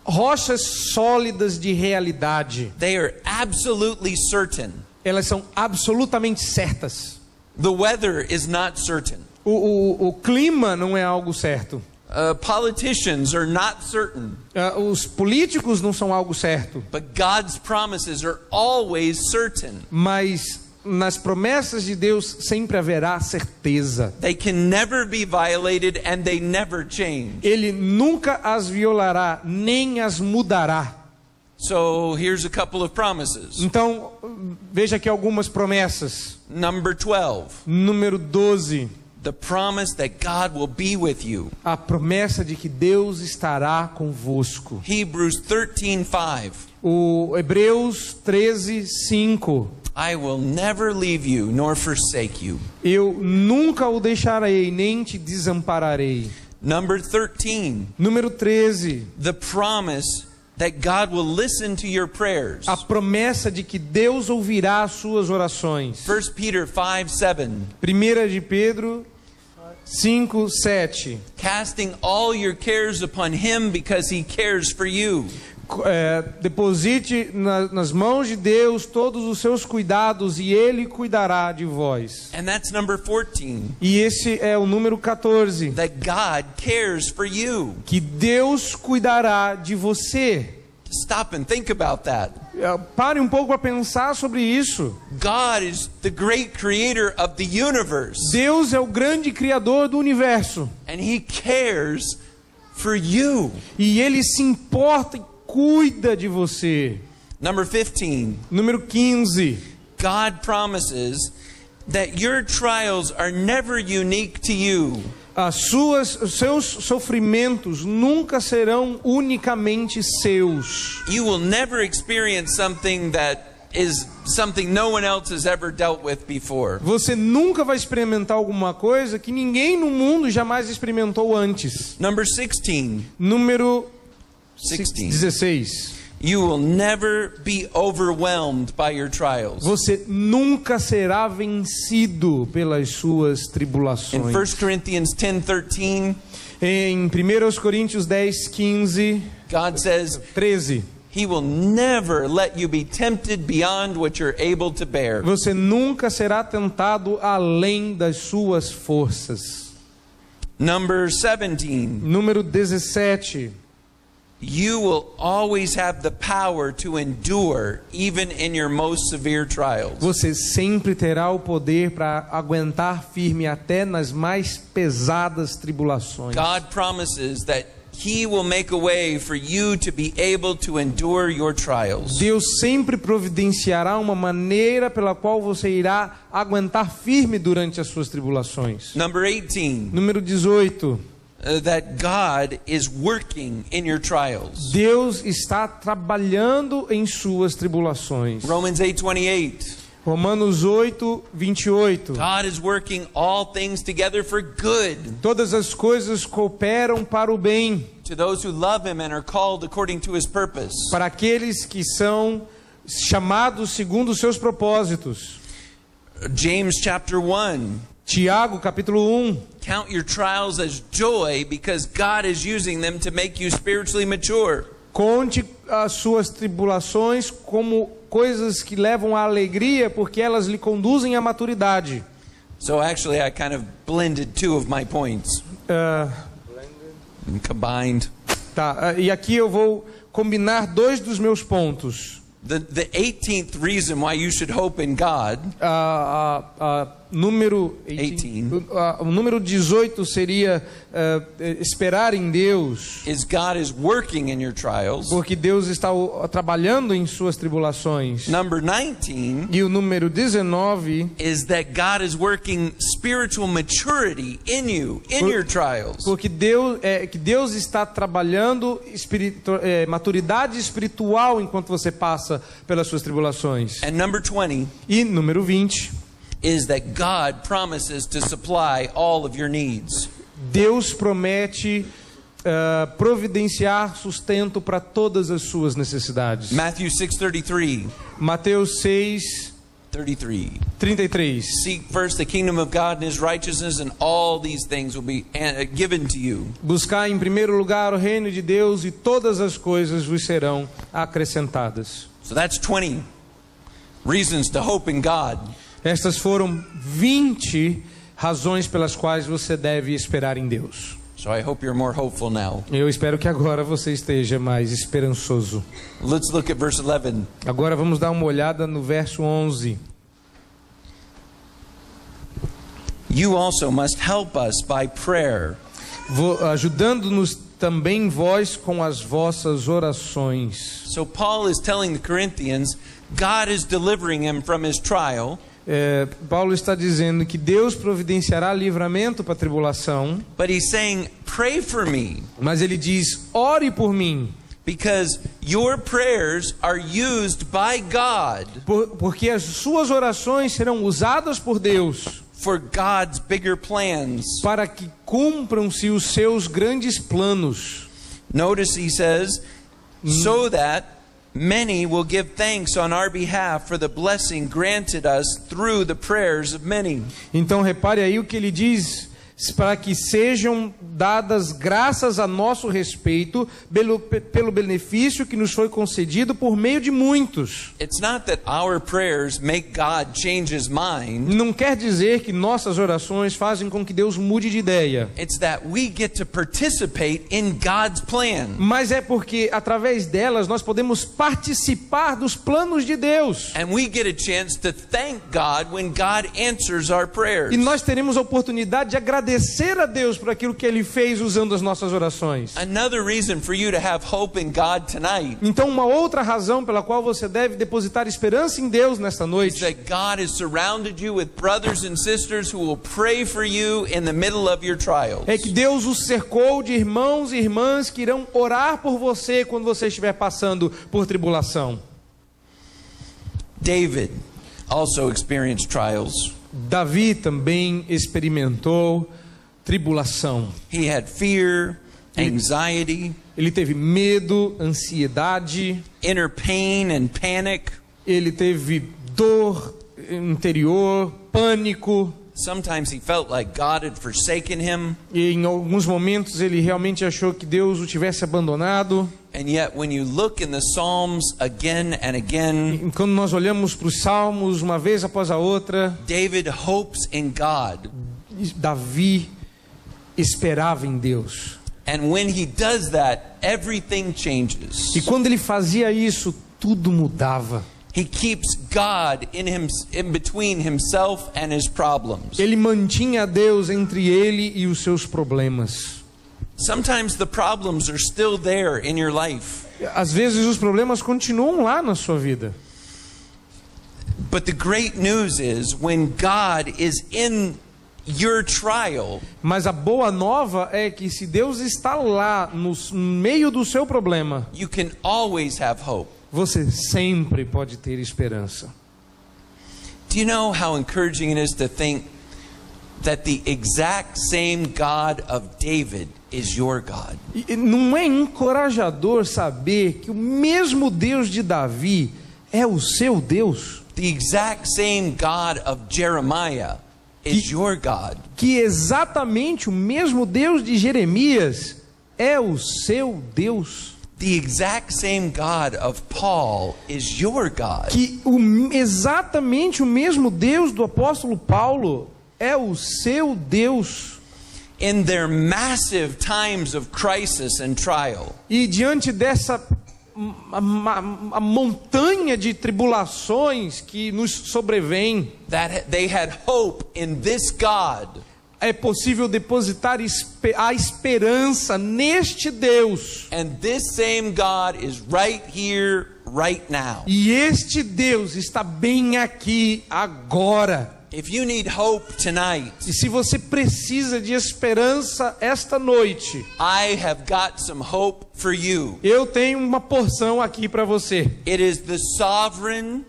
rochas sólidas de realidade. They are absolutely certain. Elas são absolutamente certas. The weather is not certain. O clima não é algo certo. Politicians are not certain. Os políticos não são algo certo. But God's promises are always certain. Mas nas promessas de Deus sempre haverá certeza. They can never be violated and they never change. Ele nunca as violará, nem as mudará. So here's a couple of promises. Então, veja aqui algumas promessas. Number 12. Número 12. The promise that God will be with you. A promessa de que Deus estará convosco. Hebrews 13:5. O Hebreus 13:5. I will never leave you nor forsake you. Eu nunca o deixarei nem te desampararei. Number 13. Número 13. The promise that God will listen to your prayers. A promessa de que Deus ouvirá as suas orações. 1 Peter 5:7. 1 de Pedro 5:7. Casting all your cares upon him because he cares for you. Deposite nas mãos de Deus todos os seus cuidados e Ele cuidará de vós. And that's number 14. E esse é o número 14. That God cares for you. Que Deus cuidará de você. Stop and think about that. Pare um pouco para pensar sobre isso. God is the great creator of the universe. Deus é o grande criador do universo. And he cares for you. E Ele se importa e cuida de você. Number 15. Número 15. God promises that your trials are never unique to you. Os seus sofrimentos nunca serão unicamente seus. You will never experience something that is something no one else has ever dealt with before. Você nunca vai experimentar alguma coisa que ninguém no mundo jamais experimentou antes. Number 16. Número 16. 16. You will never be overwhelmed by your trials. Você nunca será vencido pelas suas In tribulações. 1 Corinthians 10:13, Em 1 Coríntios 10:15, God says, 13. He will never let you be tempted beyond what you're able to bear. Você nunca será tentado além das suas forças. Number 17. Número 17. You will always have the power to endure even in your most severe trials. Você sempre terá o poder para aguentar firme até nas mais pesadas tribulações. God promises that He will make a way for you to be able to endure your trials. Deus sempre providenciará uma maneira pela qual você irá aguentar firme durante as suas tribulações. Number 18. Número 18. That God is working in your trials. Deus está trabalhando em suas tribulações. Romans 8:28. Romanos 8, 28. God is working all things together for good Todas as coisas cooperam para o bem, to those who love him and are called according to his purpose. para aqueles que são chamados segundo os seus propósitos. James chapter 1. Tiago, capítulo 1. Count your trials as joy because God is using them to make you spiritually mature. Conte as suas tribulações como coisas que levam à alegria, porque elas lhe conduzem à maturidade. So actually I kind of blended two of my points. Combined. E aqui eu vou combinar dois dos meus pontos. The 18th reason why you should hope in God. Número 18. O número 18 seria esperar em Deus. Is God is working in your trials. Porque Deus está trabalhando em suas tribulações. Number 19. E o número 19 is that God is working spiritual maturity in you, in your trials. Porque Deus está trabalhando maturidade espiritual enquanto você passa pelas suas tribulações. And number 20. E número 20 is that God promises to supply all of your needs. Deus promete providenciar sustento para todas as suas necessidades. Matthew 6:33. Mateus 6:33. Seek first the kingdom of God and his righteousness, and all these things will be given to you. Buscar em primeiro lugar o reino de Deus e todas as coisas vos serão acrescentadas. So that's 20 reasons to hope in God. Estas foram 20 razões pelas quais você deve esperar em Deus. So I hope you're more hopeful now. Eu espero que agora você esteja mais esperançoso. Let's look at verse 11. Agora vamos dar uma olhada no verso 11. You also must help us by prayer. Ajudando-nos também vós com as vossas orações. So Paul is telling the Corinthians, God is delivering him from his trial. Paulo está dizendo que Deus providenciará livramento para a tribulação. But he's saying, pray for me. Mas ele diz, ore por mim. Because your prayers are used by God. Porque as suas orações serão usadas por Deus. For God's bigger plans. Para que cumpram-se os seus grandes planos. Notice he says, so that many will give thanks on our behalf for the blessing granted us through the prayers of many. Então repare aí o que ele diz, para que sejam dadas graças a nosso respeito pelo benefício que nos foi concedido por meio de muitos. It's not that our prayers make God change his mind. Não quer dizer que nossas orações fazem com que Deus mude de ideia. It's that we get to participate in God's plan. Mas é porque através delas nós podemos participar dos planos de Deus. And we get a chance to thank God when God answers our prayers. E nós teremos a oportunidade de agradecer a Deus por aquilo que Ele fez usando as nossas orações. Another reason for you to have hope in God tonight. Então uma outra razão pela qual você deve depositar esperança em Deus nesta noite. Is that God has surrounded you with brothers and sisters who will pray for you in the middle of your trials. É que Deus os cercou de irmãos e irmãs que irão orar por você quando você estiver passando por tribulação. David also experienced trials. Davi também experimentou tribulação. He had fear, anxiety. Ele teve medo, ansiedade. Inner pain and panic. Ele teve dor interior, pânico. Sometimes he felt like God had forsaken him. E em alguns momentos ele realmente achou que Deus o tivesse abandonado. And yet when you look in the Psalms again and again, E quando nós olhamos para os Salmos uma vez após a outra, David hopes in God. Davi esperava em Deus. And when he does that, everything changes. E quando ele fazia isso, tudo mudava. He keeps God in between himself and his problems. Ele mantinha Deus entre ele e os seus problemas. Sometimes the problems are still there in your life. Às vezes os problemas continuam lá na sua vida. But the great news is when God is in your trial, Mas a boa nova é que se Deus está lá no meio do seu problema, you can always have hope. você sempre pode ter esperança. Do you know how encouraging it is to think that the exact same God of David is your God? E não é encorajador saber que o mesmo Deus de Davi é o seu Deus? The exact same God of Jeremiah is your God. Que exatamente o mesmo Deus de Jeremias é o seu Deus? The exact same God of Paul is your God. Que exatamente o mesmo Deus do apóstolo Paulo é o seu Deus? In their massive times of crisis and trial, E diante dessa a montanha de tribulações que nos sobrevém, that they had hope in this God. é possível depositar a esperança neste Deus. And this same God is right here, right now. E este Deus está bem aqui agora. If you need hope tonight, E se você precisa de esperança esta noite, I have got some hope for you. eu tenho uma porção aqui para você. It is the sovereign,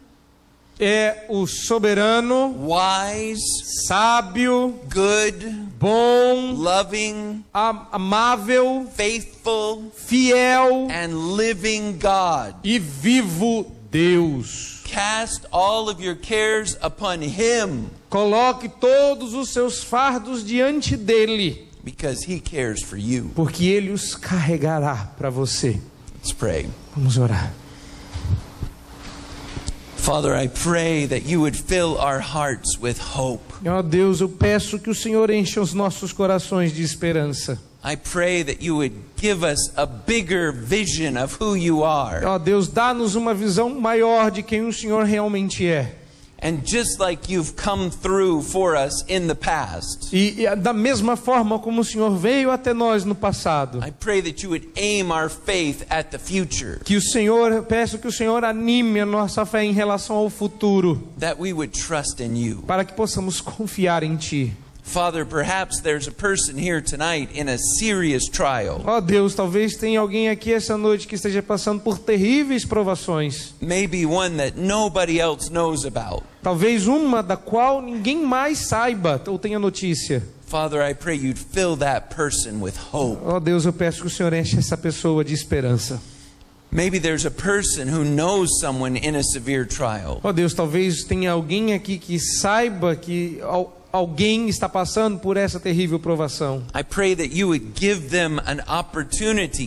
É o soberano, wise, sábio, good, bom, loving, amável, faithful, fiel and living God. e vivo Deus. Cast all of your cares upon Him, Coloque todos os seus fardos diante dele, because He cares for you. porque ele os carregará para você. Let's pray. Vamos orar. Father, I pray that you would fill our hearts with hope. Ó Deus, eu peço que o Senhor encha os nossos corações de esperança. I pray that you would give us a bigger vision of who you are. Ó Deus, dá-nos uma visão maior de quem o Senhor realmente é. And just like you've come through for us in the past, E da mesma forma como o Senhor veio até nós no passado, I pray that you would aim our faith at the future, que o Senhor, peço que o Senhor anime a nossa fé em relação ao futuro, that we would trust in you. para que possamos confiar em Ti. Father, perhaps there's a person here tonight in a serious trial. Ó Deus, talvez tenha alguém aqui essa noite que esteja passando por terríveis provações. Maybe one that nobody else knows about. Talvez uma da qual ninguém mais saiba ou tenha notícia. Father, I pray you'd fill that person with hope. Ó Deus, eu peço que o Senhor enche essa pessoa de esperança. Maybe there's a person who knows someone in a severe trial. Ó Deus, talvez tenha alguém aqui que saiba que alguém está passando por essa terrível provação. I pray that you would give them an opportunity,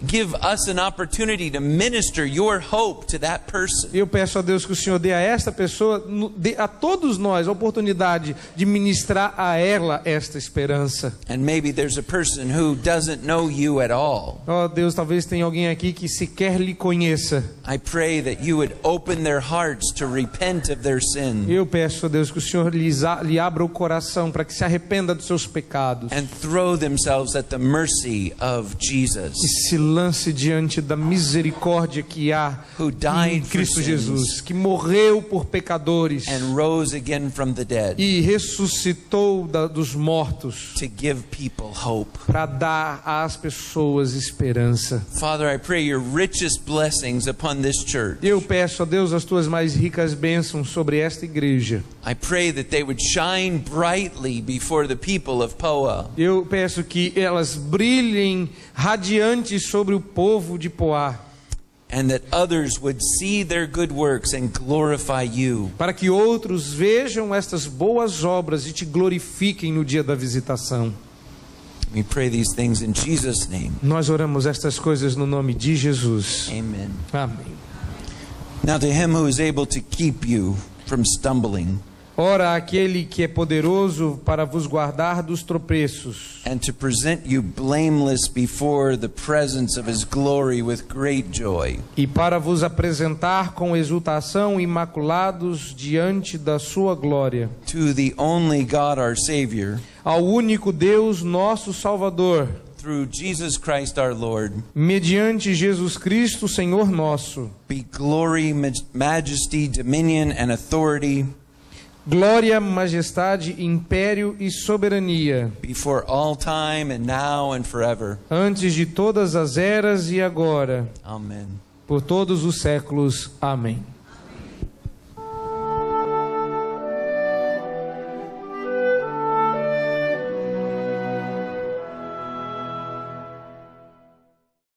give us an opportunity to minister your hope to that person. Eu peço a Deus que o Senhor dê a esta pessoa, dê a todos nós a oportunidade de ministrar a ela esta esperança. And maybe there's a person who doesn't know you at all. Ó Deus, talvez tenha alguém aqui que sequer lhe conheça. I pray that you would open their hearts to repent of their sin Eu peço a Deus que o Senhor lhe abra o coração para que se arrependa dos seus pecados. and throw themselves at the mercy of Jesus, E se lance diante da misericórdia que há who died em for Cristo sins Jesus, que morreu por pecadores and rose again from the dead e ressuscitou dos mortos to give people hope. para dar às pessoas esperança. Father, I pray your richest blessings upon this church. Eu peço a Deus as tuas mais ricas bênçãos sobre esta igreja. I pray that they would shine brightly before the people of Poa. Eu peço que elas brilhem radiantes sobre o povo de Poá, And that others would see their good works and glorify you. para que outros vejam estas boas obras e te glorifiquem no dia da visitação. We pray these things in Jesus' name. Nós oramos estas coisas no nome de Jesus. Amen. Amém. Now to him who is able to keep you from stumbling Ora, aquele que é poderoso para vos guardar dos tropeços and to present you blameless before the presence of his glory with great joy. e para vos apresentar com exultação imaculados diante da sua glória. To the only God our Savior, Ao único Deus, nosso Salvador, through Jesus Christ our Lord, mediante Jesus Cristo, Senhor nosso, be glory, majesty, dominion, and authority glória, majestade, império e soberania, before all time and now and forever. antes de todas as eras e agora, Amen. por todos os séculos. Amém.